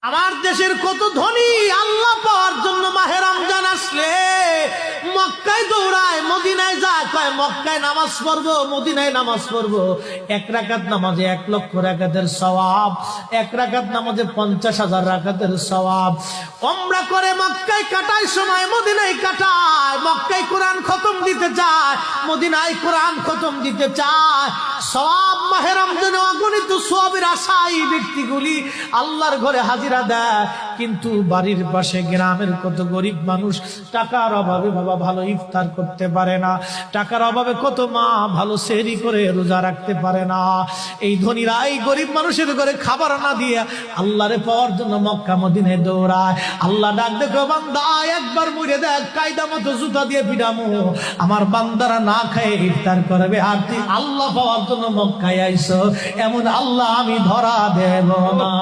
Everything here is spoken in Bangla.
আমার দেশের কত ধনী আল্লাহ পাওয়ার জন্য মাহে রমজান আসলে মক্কায় দৌড়ায়, মদিনায় যায়, কয় মক্কায় নামাজ পড়বো, মদিনায় নামাজ পড়বো। 1 রাকাত নামাজে 1 লক্ষ রাকাতের সওয়াব, 1 রাকাত নামাজে 50,000 রাকাতের সওয়াব। উমরা করে মক্কায় কাটায় সময় মদিনায় কাটায়, মক্কায় কোরআন খতম দিতে চায়, মদিনায় কোরআন খতম দিতে চায়। সওয়াব মাহে রমজানে অগণিত সওয়াবের আশায় ব্যক্তিগুলি আল্লাহর ঘরে হাজিরা দেয়, কিন্তু বাড়ির পাশে গ্রামের কত গরিব মানুষ টাকার অভাবে বাবা ভালো ইফতার করতে পারে না, টাকার অভাবে কত মা ভালো সেহরি করে রোজা রাখতে পারে না। এই ধনীরা এই গরিব মানুষের ঘরে খাবার না দিয়ে আল্লাহরে পাওয়ার জন্য মক্কা মদিনায় দৌড়ায়। আল্লাহ ডাক দেখো, বান্দা একবার মরে দেখ, কায়দা মতো জুতা দিয়ে পিটামো, আমার বান্দারা না খেয়ে ইফতার করবে, আর তুই আল্লাহ পাওয়ার জন্য মক্কায় আইছো, এমন আল্লাহ আমি ধরা দেব না।